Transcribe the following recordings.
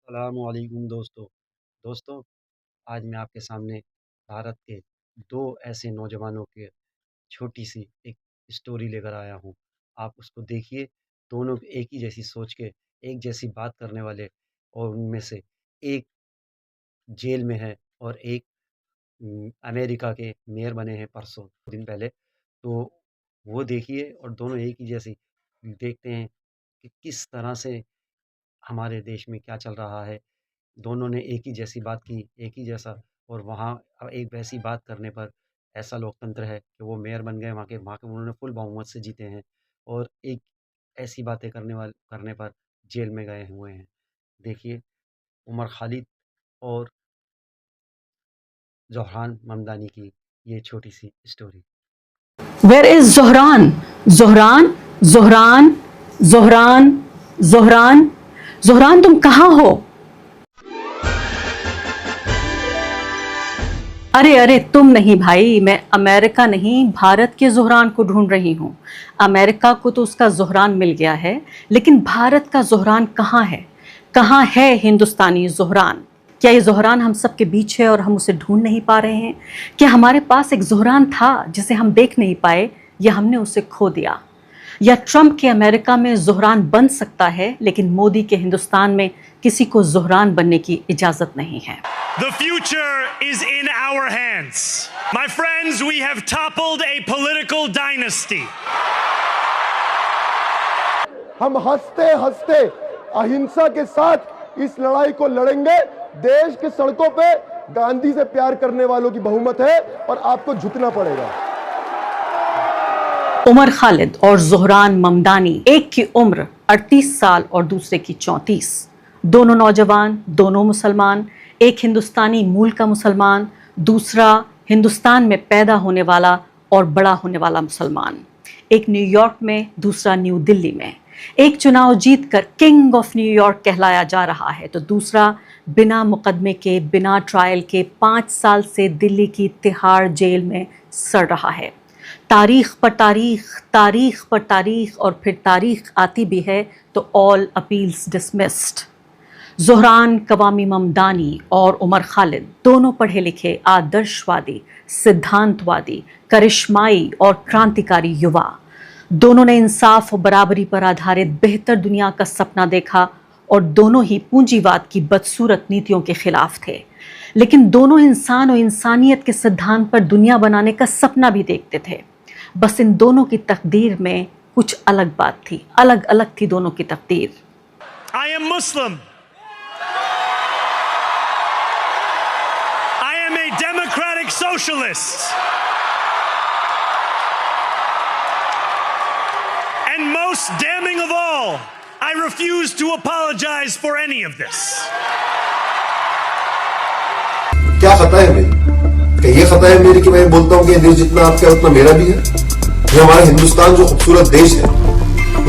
अस्सलामुअलैकुम दोस्तों। दोस्तों, आज मैं आपके सामने भारत के 2 ऐसे नौजवानों के छोटी-सी एक स्टोरी लेकर आया हूँ। आप उसको देखिए, दोनों एक ही जैसी सोच के, एक जैसी बात करने वाले और उनमें से एक जेल में है और एक अमेरिका के मेयर बने हैं परसों दिन पहले। तो वो देखिए और दोनों एक ही जैसी देखते हैं कि किस तरह से हमारे देश में क्या चल रहा है। दोनों ने एक ही जैसी बात की, एक ही जैसा और वहाँ एक वैसी बात करने पर ऐसा लोकतंत्र है कि वो मेयर बन गए वहाँ के उन्होंने फुल बहुमत से जीते हैं और एक ऐसी बातें करने पर जेल में गए हुए हैं। देखिए, उमर खालिद और ज़ोहरान ममदानी की ये छोटी-सी story. Where is Zohran? Zohran, Zohran, Zohran, Zohran, Zohran तुम कहाँ हो? अरे अरे तुम नहीं भाई, मैं अमेरिका नहीं भारत के ज़ोहरान को ढूंढ रही हूँ। अमेरिका को तो उसका ज़ोहरान मिल गया है, लेकिन भारत का ज़ोहरान कहाँ है? कहाँ है हिंदुस्तानी ज़ोहरान? क्या ये ज़ोहरान हम सबके बीच है और हम उसे ढूंढ नहीं पा रहे हैं? क्या हमारे पास एक ज़ोहरान था जिसे हम देख नहीं पाए या हमने उसे खो दिया? या ट्रंप के अमेरिका में ज़ोहरान बन सकता है, लेकिन मोदी के हिंदुस्तान में किसी को ज़ोहरान बनने की इजाज़त नहीं है। The future is in our hands. My friends, we have toppled a political dynasty. हम हंसते हंसते अहिंसा के साथ इस लड़ाई को लड़ेंगे। देश के सड़कों पे गांधी से प्यार करने वालों की बहुमत है और आपको झुकना पड़ेगा। उमर खालिद और ज़ोहरान ममदानी, एक की उम्र 38 साल और दूसरे की 34। दोनों नौजवान, दोनों मुसलमान। एक हिंदुस्तानी मूल का मुसलमान, दूसरा हिंदुस्तान में पैदा होने वाला और बड़ा होने वाला मुसलमान। एक न्यूयॉर्क में, दूसरा न्यू दिल्ली में। एक चुनाव जीतकर किंग ऑफ न्यूयॉर्क कहलाया जा रहा है, तो दूसरा बिना मुकदमे के, बिना ट्रायल के 5 साल से दिल्ली की तिहाड़ जेल में सड़ रहा है। तारीख पर तारीख, तारीख पर तारीख और फिर तारीख आती भी है तो all appeals dismissed. Zohran Kwame Mamdani और उमर खालिद दोनों पढ़े लिखे, आदर्शवादी, सिद्धांतवादी, करिश्माई और क्रांतिकारी युवा। दोनों ने इंसाफ और बराबरी पर आधारित बेहतर दुनिया का सपना देखा और दोनों ही पूंजीवाद की बदसूरत नीतियों के खिलाफ थे। लेकिन दोनों इंसान और इंसानियत के सिद्धांत पर दुनिया बनाने का सपना भी देखते थे। बस इन दोनों की तकदीर में कुछ अलग बात थी, अलग अलग थी दोनों की तकदीर। I am Muslim. I am a democratic socialist. And most damning of all, I refuse to apologize for any of this. क्या खता है मेरी? क्या ये खता है मेरी कि मैं बोलता हूँ कि देश जितना आपका उतना मेरा भी है? ये हमारा हिंदुस्तान जो खूबसूरत देश है,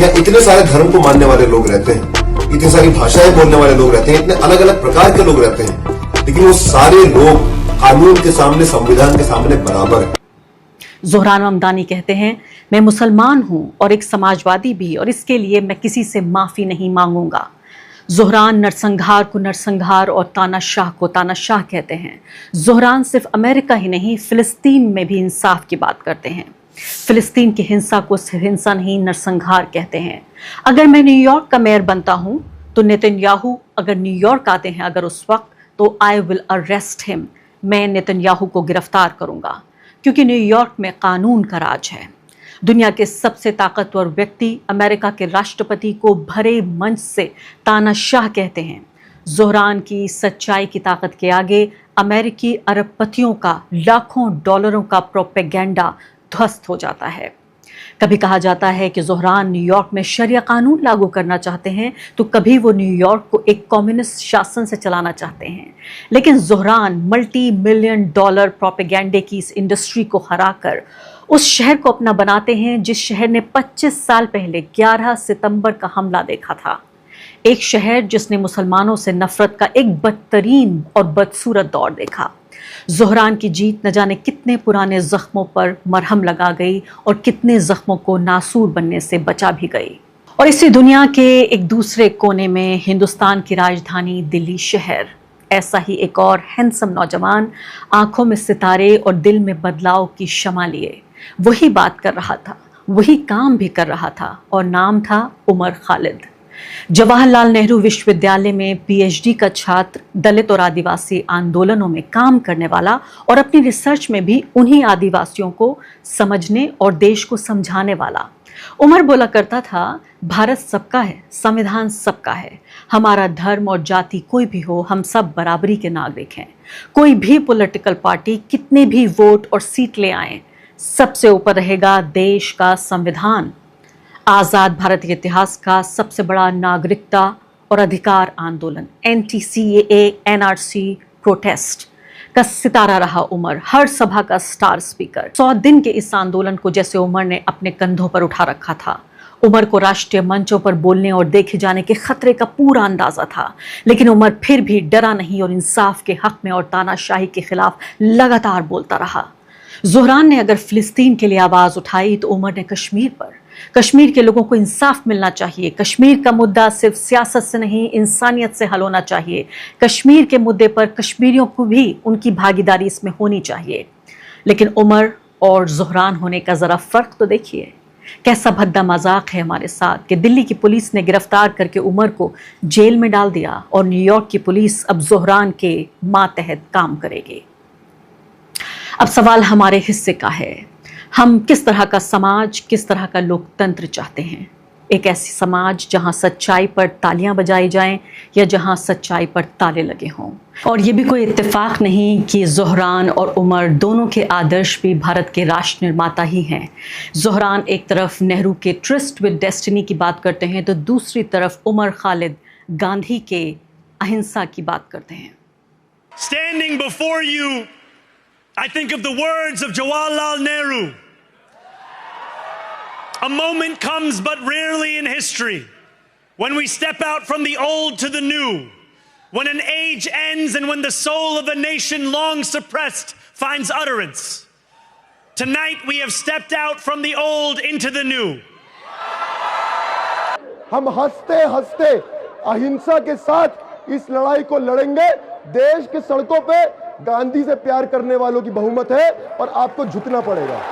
यहाँ इतने सारे धर्म को मानने वाले लोग रहते हैं, इतनी सारी भाषाएं बोलने वाले लोग रहते हैं, इतने अलग अलग प्रकार के लोग रहते हैं, लेकिन वो सारे लोग कानून के सामने, संविधान के सामने बराबर है। ज़ोहरान ममदानी कहते हैं, मैं मुसलमान हूँ और एक समाजवादी भी, और इसके लिए मैं किसी से माफ़ी नहीं मांगूंगा। ज़ोहरान नरसंहार को नरसंहार और तानाशाह को तानाशाह कहते हैं। ज़ोहरान सिर्फ अमेरिका ही नहीं, फ़िलिस्तीन में भी इंसाफ की बात करते हैं। फ़िलिस्तीन की हिंसा को हिंसा नहीं, नरसंहार कहते हैं। अगर मैं न्यूयॉर्क का मेयर बनता हूँ तो नेतन्याहू अगर न्यूयॉर्क आते हैं अगर उस वक्त, तो आई विल अरेस्ट हिम। मैं नेतन्याहू को गिरफ्तार करूँगा, क्योंकि न्यूयॉर्क में कानून का राज है। दुनिया के सबसे ताकतवर व्यक्ति अमेरिका के राष्ट्रपति को भरे मंच से तानाशाह कहते हैं। ज़ोहरान की सच्चाई की ताकत के आगे अमेरिकी अरबपतियों का लाखों डॉलरों का प्रोपेगेंडा ध्वस्त हो जाता है। कभी कहा जाता है कि ज़ोहरान न्यूयॉर्क में शरिया कानून लागू करना चाहते हैं, तो कभी वो न्यूयॉर्क को एक कम्युनिस्ट शासन से चलाना चाहते हैं। लेकिन ज़ोहरान मल्टी मिलियन डॉलर प्रोपेगेंडे की इस इंडस्ट्री को हराकर उस शहर को अपना बनाते हैं जिस शहर ने 25 साल पहले 11 सितंबर का हमला देखा था। एक शहर जिसने मुसलमानों से नफरत का एक बदतरीन और बदसूरत दौर देखा। ज़ोहरान की जीत न जाने कितने पुराने ज़ख्मों पर मरहम लगा गई और कितने ज़ख्मों को नासूर बनने से बचा भी गई। और इसी दुनिया के एक दूसरे कोने में हिंदुस्तान की राजधानी दिल्ली शहर, ऐसा ही एक और हैंडसम नौजवान आंखों में सितारे और दिल में बदलाव की शमा लिए वही बात कर रहा था, वही काम भी कर रहा था, और नाम था उमर खालिद। जवाहरलाल नेहरू विश्वविद्यालय में पीएचडी का छात्र, दलित और आदिवासी आंदोलनों में काम करने वाला और अपनी रिसर्च में भी उन्हीं आदिवासियों को समझने और देश को समझाने वाला। उमर बोला करता था, भारत सबका है, संविधान सबका है, हमारा धर्म और जाति कोई भी हो, हम सब बराबरी के नागरिक हैं। कोई भी पॉलिटिकल पार्टी कितने भी वोट और सीट ले आए, सबसे ऊपर रहेगा देश का संविधान। आजाद भारत के इतिहास का सबसे बड़ा नागरिकता और अधिकार आंदोलन NTCAA NRC प्रोटेस्ट का सितारा रहा उमर, हर सभा का स्टार स्पीकर। 100 दिन के इस आंदोलन को जैसे उमर ने अपने कंधों पर उठा रखा था। उमर को राष्ट्रीय मंचों पर बोलने और देखे जाने के खतरे का पूरा अंदाजा था, लेकिन उमर फिर भी डरा नहीं और इंसाफ के हक में और तानाशाही के खिलाफ लगातार बोलता रहा। ज़ोहरान ने अगर फिलिस्तीन के लिए आवाज उठाई तो उमर ने कश्मीर के लोगों को इंसाफ मिलना चाहिए। कश्मीर का मुद्दा सिर्फ सियासत से नहीं, इंसानियत से हल होना चाहिए। कश्मीर के मुद्दे पर कश्मीरियों को भी उनकी भागीदारी इसमें होनी चाहिए। लेकिन उमर और ज़ोहरान होने का जरा फर्क तो देखिए। कैसा भद्दा मजाक है हमारे साथ कि दिल्ली की पुलिस ने गिरफ्तार करके उमर को जेल में डाल दिया और न्यूयॉर्क की पुलिस अब ज़ोहरान के मातहत काम करेगी। अब सवाल हमारे हिस्से का है, हम किस तरह का समाज, किस तरह का लोकतंत्र चाहते हैं? एक ऐसी समाज जहां सच्चाई पर तालियां बजाई जाएं या जहां सच्चाई पर ताले लगे हों? और ये भी कोई इत्तेफाक नहीं कि ज़ोहरान और उमर दोनों के आदर्श भी भारत के राष्ट्र निर्माता ही हैं। ज़ोहरान एक तरफ नेहरू के ट्रिस्ट विद डेस्टिनी की बात करते हैं तो दूसरी तरफ उमर खालिद गांधी के अहिंसा की बात करते हैं। Standing before you, I think of the words of Jawaharlal Nehru. A moment comes but rarely in history when we step out from the old to the new, when an age ends and when the soul of a nation long suppressed finds utterance. Tonight we have stepped out from the old into the new. हम हंसते हंसते अहिंसा के साथ इस लड़ाई को लड़ेंगे। देश के सड़कों पे गांधी से प्यार करने वालों की बहुमत है और आपको झुकना पड़ेगा।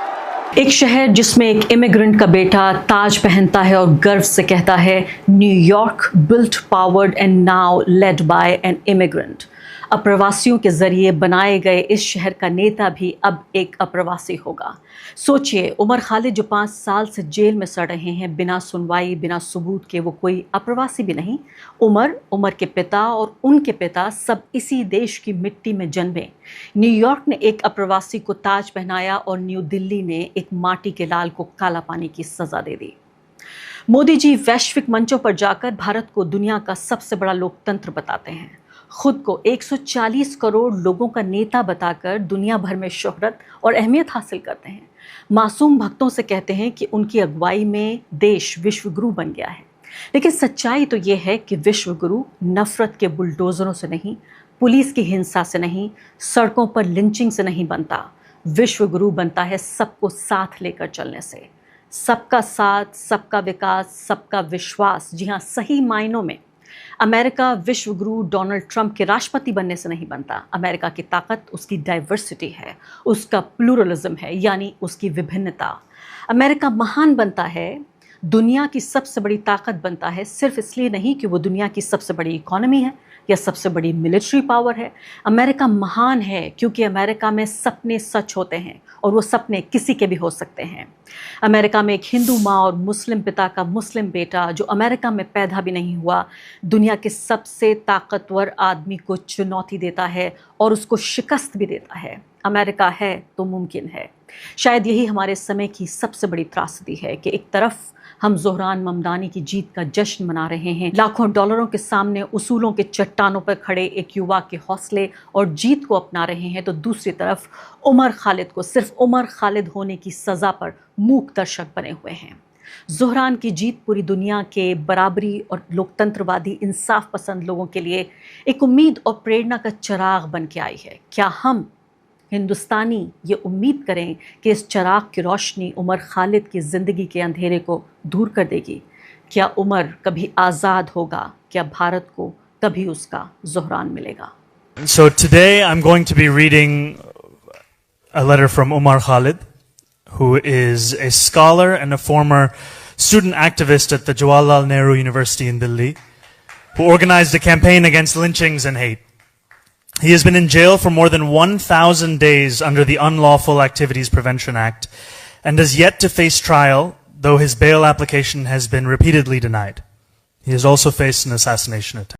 एक शहर जिसमें एक इमिग्रेंट का बेटा ताज पहनता है और गर्व से कहता है, New York built, powered and now led by an immigrant. अप्रवासियों के जरिए बनाए गए इस शहर का नेता भी अब एक अप्रवासी होगा। सोचिए, उमर खालिद जो 5 साल से जेल में सड़ रहे हैं बिना सुनवाई, बिना सबूत के, वो कोई अप्रवासी भी नहीं। उमर के पिता और उनके पिता सब इसी देश की मिट्टी में जन्मे। न्यूयॉर्क ने एक अप्रवासी को ताज पहनाया और न्यू दिल्ली ने एक माटी के लाल को काला पानी की सजा दे दी। मोदी जी वैश्विक मंचों पर जाकर भारत को दुनिया का सबसे बड़ा लोकतंत्र बताते हैं। खुद को 140 करोड़ लोगों का नेता बताकर दुनिया भर में शोहरत और अहमियत हासिल करते हैं। मासूम भक्तों से कहते हैं कि उनकी अगुवाई में देश विश्वगुरु बन गया है। लेकिन सच्चाई तो ये है कि विश्वगुरु नफरत के बुलडोजरों से नहीं, पुलिस की हिंसा से नहीं, सड़कों पर लिंचिंग से नहीं बनता। विश्वगुरु बनता है सबको साथ लेकर चलने से। सबका साथ, सबका विकास, सबका विश्वास। जी हाँ, सही मायनों में अमेरिका विश्वगुरु डोनाल्ड ट्रंप के राष्ट्रपति बनने से नहीं बनता। अमेरिका की ताकत उसकी डाइवर्सिटी है, उसका प्लूरलिज्म है, यानी उसकी विभिन्नता। अमेरिका महान बनता है, दुनिया की सबसे बड़ी ताकत बनता है सिर्फ इसलिए नहीं कि वो दुनिया की सबसे बड़ी इकोनॉमी है या सबसे बड़ी मिलिट्री पावर है। अमेरिका महान है क्योंकि अमेरिका में सपने सच होते हैं और वो सपने किसी के भी हो सकते हैं। अमेरिका में एक हिंदू माँ और मुस्लिम पिता का मुस्लिम बेटा जो अमेरिका में पैदा भी नहीं हुआ, दुनिया के सबसे ताकतवर आदमी को चुनौती देता है और उसको शिकस्त भी देता है। अमेरिका है तो मुमकिन है। शायद यही हमारे समय की सबसे बड़ी त्रासदी है कि एक तरफ हम ज़ोहरान ममदानी की जीत का जश्न मना रहे हैं, लाखों डॉलरों के सामने उसूलों के चट्टानों पर खड़े एक युवा के हौसले और जीत को अपना रहे हैं, तो दूसरी तरफ उमर खालिद को सिर्फ उमर खालिद होने की सज़ा पर मूक दर्शक बने हुए हैं। ज़ोहरान की जीत पूरी दुनिया के बराबरी और लोकतंत्रवादी इंसाफ पसंद लोगों के लिए एक उम्मीद और प्रेरणा का चिराग बन के आई है। क्या हम हिंदुस्तानी ये उम्मीद करें कि इस चिराग की रोशनी उमर खालिद की ज़िंदगी के अंधेरे को दूर कर देगी? क्या उमर कभी आज़ाद होगा? क्या भारत को कभी उसका ज़ोहरान मिलेगा? So today I'm going to be reading a letter from Umar Khalid, who is a scholar and a former student activist at the Jawaharlal Nehru University in Delhi, who organized a campaign against lynchings and hate. He has been in jail for more than 1,000 days under the Unlawful Activities Prevention Act and has yet to face trial, though his bail application has been repeatedly denied. He has also faced an assassination attempt.